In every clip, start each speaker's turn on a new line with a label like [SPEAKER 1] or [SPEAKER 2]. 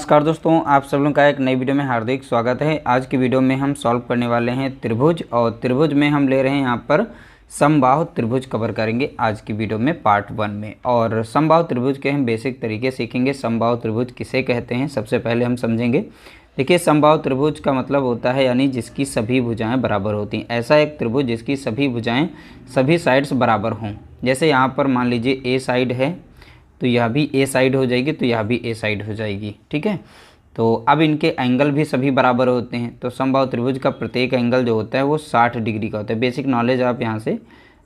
[SPEAKER 1] नमस्कार दोस्तों, आप सब लोगों का एक नई वीडियो में हार्दिक स्वागत है। आज की वीडियो में हम सॉल्व करने वाले हैं त्रिभुज, और त्रिभुज में हम ले रहे हैं यहाँ पर समबाहु त्रिभुज कवर करेंगे आज की वीडियो में पार्ट 1 में। और समबाहु त्रिभुज के हम बेसिक तरीके सीखेंगे। समबाहु त्रिभुज किसे कहते हैं सबसे पहले हम समझेंगे। देखिए, समबाहु त्रिभुज का मतलब होता है यानी जिसकी सभी भुजाएं बराबर होती हैं। ऐसा एक त्रिभुज जिसकी सभी भुजाएं सभी साइड्स बराबर हों। जैसे यहाँ पर मान लीजिए ए साइड है तो यह भी ए साइड हो जाएगी, तो यह भी ए साइड हो जाएगी। ठीक है, तो अब इनके एंगल भी सभी बराबर होते हैं। तो समबाहु त्रिभुज का प्रत्येक एंगल जो होता है वो 60 डिग्री का होता है। बेसिक नॉलेज आप यहाँ से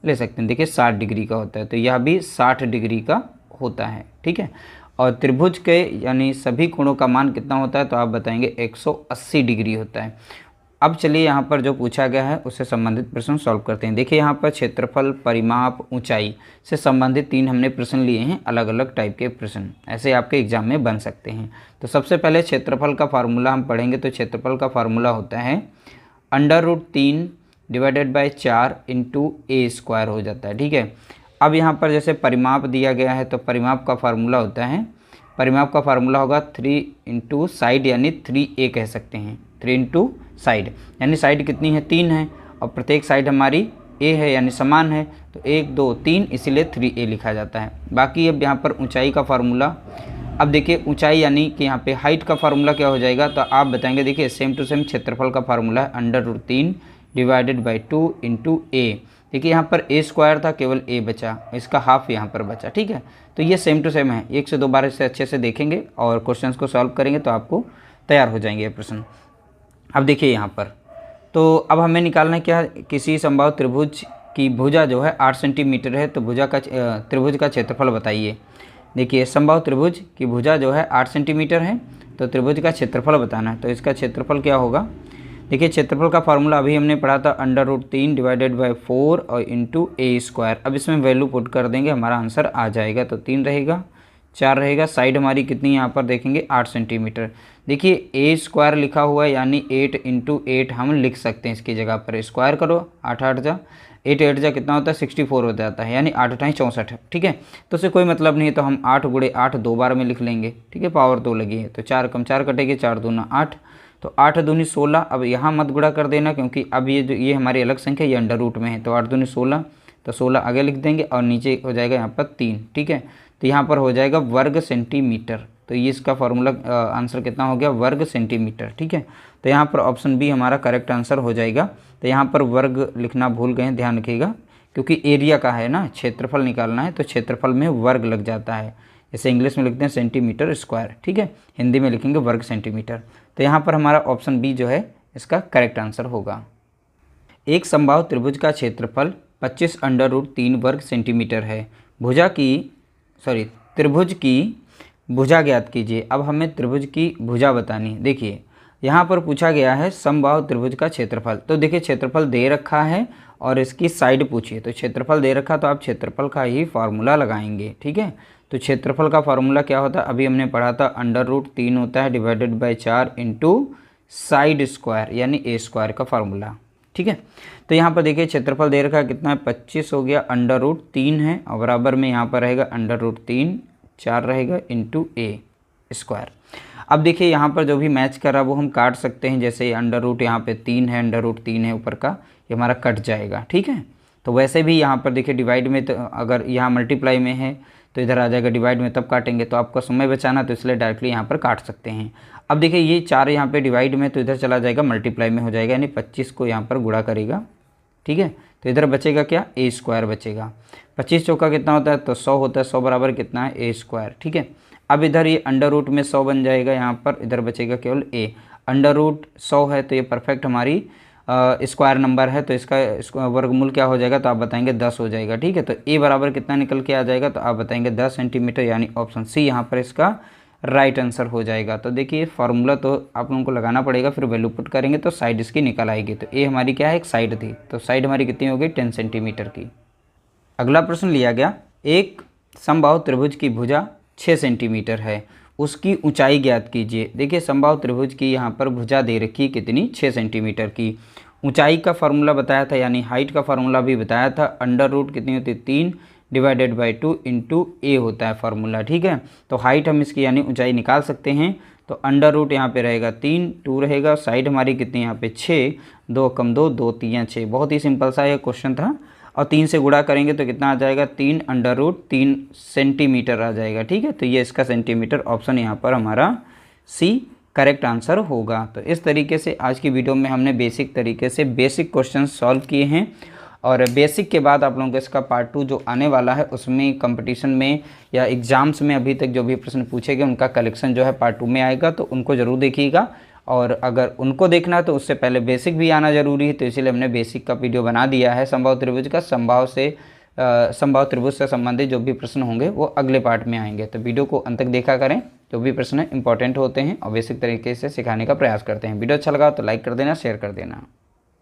[SPEAKER 1] ले सकते हैं। देखिए 60 डिग्री का होता है, तो यह भी 60 डिग्री का होता है। ठीक है, और त्रिभुज के यानी सभी कोणों का मान कितना होता है तो आप बताएंगे 180 डिग्री होता है। अब चलिए यहाँ पर जो पूछा गया है उससे संबंधित प्रश्न सॉल्व करते हैं। देखिए यहाँ पर क्षेत्रफल, परिमाप, ऊंचाई से संबंधित 3 हमने प्रश्न लिए हैं। अलग अलग टाइप के प्रश्न ऐसे आपके एग्जाम में बन सकते हैं। तो सबसे पहले क्षेत्रफल का फार्मूला हम पढ़ेंगे। तो क्षेत्रफल का फार्मूला होता है √3 divided by 4 into A square हो जाता है। ठीक है, अब यहाँ पर जैसे परिमाप दिया गया है तो परिमाप का फार्मूला होता है, परिमाप का फार्मूला होगा 3 इंटू साइड यानी 3a कह सकते हैं। 3 इंटू साइड यानी साइड कितनी है 3 है, और प्रत्येक साइड हमारी a है यानी समान है, तो 1 2 3 इसीलिए 3a लिखा जाता है। बाकी अब यहाँ पर ऊंचाई का फार्मूला, अब देखिए ऊंचाई यानी कि यहाँ पे हाइट का फार्मूला क्या हो जाएगा तो आप बताएंगे। देखिए सेम टू सेम क्षेत्रफल का फार्मूला है √3 डिवाइडेड बाई 2 इंटू ए। देखिए यहाँ पर a स्क्वायर था, केवल a बचा, इसका हाफ यहाँ पर बचा। ठीक है, तो ये सेम टू सेम है। 1 से 2 बार इसे अच्छे से देखेंगे और क्वेश्चंस को सॉल्व करेंगे तो आपको तैयार हो जाएंगे ये प्रश्न। अब देखिए यहाँ पर तो अब हमें निकालना है क्या, किसी समबाहु त्रिभुज की भुजा जो है 8 सेंटीमीटर है, तो भुजा का त्रिभुज का क्षेत्रफल बताइए। देखिए समबाहु त्रिभुज की भुजा जो है 8 सेंटीमीटर है, तो त्रिभुज का क्षेत्रफल बताना है। तो इसका क्षेत्रफल क्या होगा, देखिए क्षेत्रफल का फार्मूला अभी हमने पढ़ा था √3 डिवाइडेड बाई 4 और इंटू ए स्क्वायर। अब इसमें वैल्यू पुट कर देंगे, हमारा आंसर आ जाएगा। तो 3 रहेगा, 4 रहेगा, साइड हमारी कितनी यहाँ पर देखेंगे 8 सेंटीमीटर। देखिए ए स्क्वायर लिखा हुआ है यानी 8 इंटू 8 हम लिख सकते हैं। इसकी जगह पर स्क्वायर करो, 8 8 जा 8 8 जा कितना होता है 64 हो जाता है, यानी 8 8 64। ठीक है, तो उससे कोई मतलब नहीं है, तो हम 8 × 8 2 बार में लिख लेंगे। ठीक है, पावर 2 लगी है तो 4 कम 4 कटेगी, 4 दूना 8, तो 8 दूनी 16। अब यहाँ मत गुणा कर देना क्योंकि अब ये हमारी अलग संख्या ये अंडर रूट में है, तो 8 दूनी 16, तो 16 आगे लिख देंगे और नीचे हो जाएगा यहाँ पर 3। ठीक है, तो यहाँ पर हो जाएगा वर्ग सेंटीमीटर। तो ये इसका फॉर्मूला आंसर कितना हो गया, वर्ग सेंटीमीटर। ठीक है, तो यहाँ पर ऑप्शन बी हमारा करेक्ट आंसर हो जाएगा। तो यहाँ पर वर्ग लिखना भूल गए, ध्यान रखिएगा, क्योंकि एरिया का है ना, क्षेत्रफल निकालना है तो क्षेत्रफल में वर्ग लग जाता है। जैसे इंग्लिश में लिखते हैं सेंटीमीटर स्क्वायर, ठीक है, हिंदी में लिखेंगे वर्ग सेंटीमीटर। तो यहाँ पर हमारा ऑप्शन बी जो है इसका करेक्ट आंसर होगा। एक समबाहु त्रिभुज का क्षेत्रफल 25 √3 वर्ग सेंटीमीटर है। त्रिभुज की भुजा ज्ञात कीजिए। अब हमें त्रिभुज की भुजा बतानी है। देखिए यहाँ पर पूछा गया है समबाहु त्रिभुज का क्षेत्रफल। तो देखिए क्षेत्रफल दे रखा है और इसकी साइड पूछिए। तो क्षेत्रफल दे रखा तो आप क्षेत्रफल का ही फार्मूला लगाएंगे। ठीक है, तो क्षेत्रफल का फार्मूला क्या होता है, अभी हमने पढ़ा था √3 होता है divided by 4 into side square यानी ए स्क्वायर का फार्मूला। ठीक है, तो यहाँ पर देखिए क्षेत्रफल दे रखा है कितना है 25 हो गया, √3 है और बराबर में यहाँ पर रहेगा √3 4 रहेगा इंटू ए स्क्वायर। अब देखिए यहाँ पर जो भी मैच कर रहा है वो हम काट सकते हैं। जैसे अंडर रूट यहाँ पे 3 है, √3 है ऊपर का, ये हमारा कट जाएगा। ठीक है, तो वैसे भी यहाँ पर देखिए डिवाइड में, तो अगर यहाँ मल्टीप्लाई में है तो इधर आ जाएगा डिवाइड में, तब काटेंगे तो आपका समय बचाना, तो इसलिए डायरेक्टली यहाँ पर काट सकते हैं। अब देखिए ये 4 यहाँ पे डिवाइड में, तो इधर चला जाएगा मल्टीप्लाई में हो जाएगा, यानी 25 को यहाँ पर गुणा करेगा। ठीक है, तो इधर बचेगा क्या, ए स्क्वायर बचेगा। 25 चौका कितना होता है तो 100 होता है, 100 बराबर कितना है ए स्क्वायर। ठीक है, अब इधर ये अंडर रूट में 100 बन जाएगा, यहाँ पर इधर बचेगा केवल ए। अंडर रूट 100 है तो ये परफेक्ट हमारी स्क्वायर नंबर है, तो इसका वर्गमूल क्या हो जाएगा तो आप बताएंगे 10 हो जाएगा। ठीक है, तो ए बराबर कितना निकल के आ जाएगा तो आप बताएंगे 10 सेंटीमीटर, यानी ऑप्शन सी यहाँ पर इसका राइट आंसर हो जाएगा। तो देखिए फार्मूला तो आप लोगों को लगाना पड़ेगा, फिर वैल्यू पुट करेंगे तो साइड इसकी निकल आएगी। तो ए हमारी क्या है, एक साइड थी, तो साइड हमारी कितनी हो गई 10 सेंटीमीटर की। अगला प्रश्न लिया गया, एक समबाहु त्रिभुज की भुजा 6 सेंटीमीटर है, उसकी ऊंचाई ज्ञात कीजिए। देखिए समबाहु त्रिभुज की यहाँ पर भुजा दे रखी कितनी 6 सेंटीमीटर की। ऊंचाई का फार्मूला बताया था यानी हाइट का फार्मूला भी बताया था, अंडर रूट कितनी होती है 3 डिवाइडेड बाई 2 इंटू ए होता है फार्मूला। ठीक है, तो हाइट हम इसकी यानी ऊंचाई निकाल सकते हैं। तो अंडर रूट यहाँ पे रहेगा 3, 2 रहेगा, साइड हमारी कितनी यहाँ पे 6, 2 कम 2, 2 3 6। बहुत ही सिंपल सा ये क्वेश्चन था। और 3 से गुणा करेंगे तो कितना आ जाएगा, 3 अंडर रूट 3 सेंटीमीटर आ जाएगा। ठीक है, तो ये इसका सेंटीमीटर ऑप्शन यहाँ पर हमारा सी करेक्ट आंसर होगा। तो इस तरीके से आज की वीडियो में हमने बेसिक तरीके से बेसिक क्वेश्चन सॉल्व किए हैं। और बेसिक के बाद आप लोगों को इसका पार्ट 2 जो आने वाला है उसमें कंपटीशन में या एग्ज़ाम्स में अभी तक जो भी प्रश्न पूछे गए उनका कलेक्शन जो है पार्ट 2 में आएगा, तो उनको ज़रूर देखिएगा। और अगर उनको देखना है तो उससे पहले बेसिक भी आना ज़रूरी है, तो इसलिए हमने बेसिक का वीडियो बना दिया है। समबाहु त्रिभुज का समबाहु त्रिभुज से संबंधित जो भी प्रश्न होंगे वो अगले पार्ट में आएंगे। तो वीडियो को अंत तक देखा करें, जो भी प्रश्न इंपॉर्टेंट होते हैं और बेसिक तरीके से सिखाने का प्रयास करते हैं। वीडियो अच्छा लगा तो लाइक कर देना, शेयर कर देना।